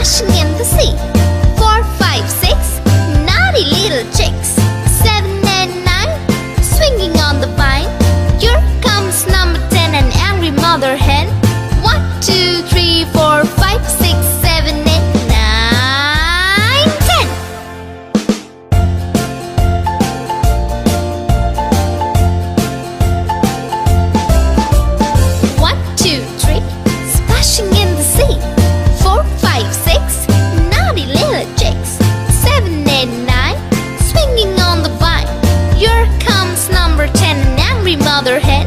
splashing in the sea. 4, 5, 6, naughty little chicks. 7 and 9, swinging on the vine. Here comes number 10, an angry mother hen. 1, 2, 3, 4, 5, 6, 7, 8, 9, 10. 1, 2, 3, splashing in the sea. 4, 5, 6, naughty little chicks. 7, 8, 9, swinging on the vine. Here comes number 10, an angry mother hen.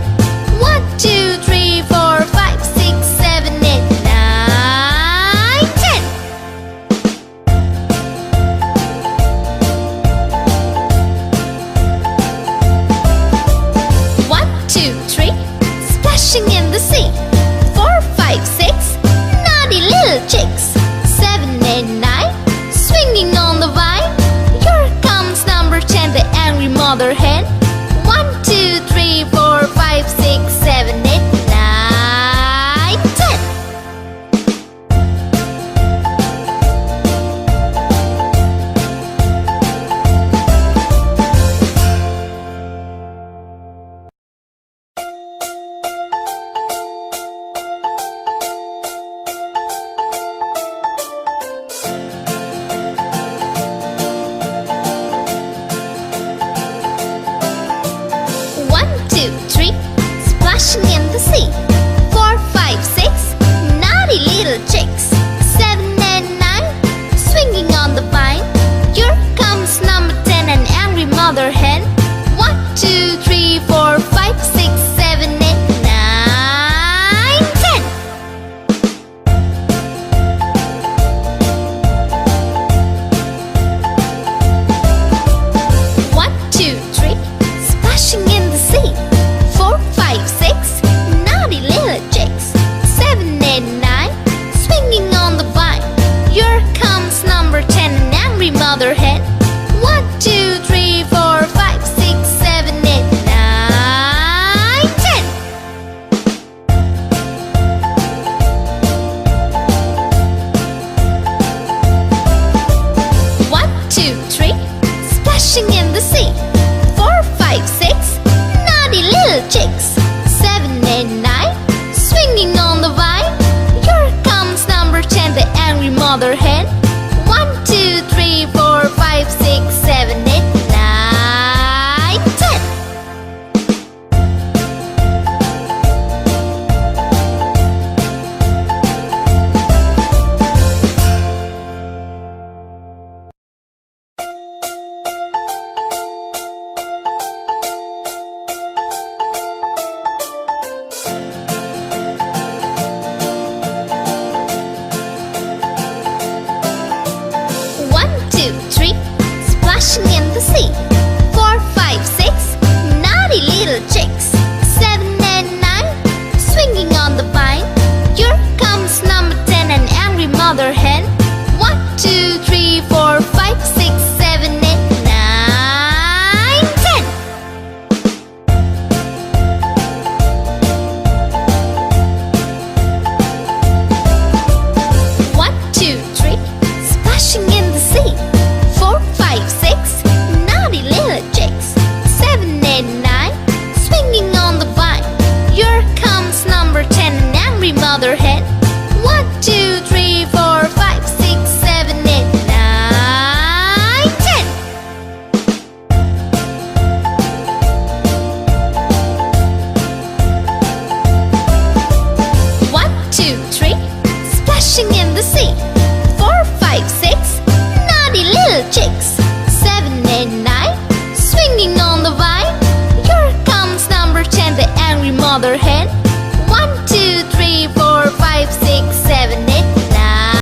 1, 2, 3, 4, 5, 6, 7, 8, 9, 10. 1, 2, 3, splashing in the sea. 4, 5, 6, naughty little chicks. 7, 8, 9, swinging on the vine. Here comes number 10, the angry mother hen. 1, 2, 3, 4, 5, 6, 7, 8, 9, 10. 1, 2, 3, splashing in the sea. 4, 5, 6, naughty little chicks. 7 and 9, swinging on the vine. Here comes number 10, an angry mother hen. 1, 2, 3, 4, 5, 6, 7, 8, 9, 10. 1, 2, 3, splashing in the sea. 4, 5, 6, naughty little chicks. 7, 8, 9, swinging on the vine. Here comes number 10, an angry mother hen. 1, 2, 3, 4, 5, 6, 7, 8, 9, 10. 1, 2, 3, splashing in the sea. 4, 5, 6, naughty little chicks. 7, 8, 9, swinging on the vine. Here comes number 10, the angry mother hen.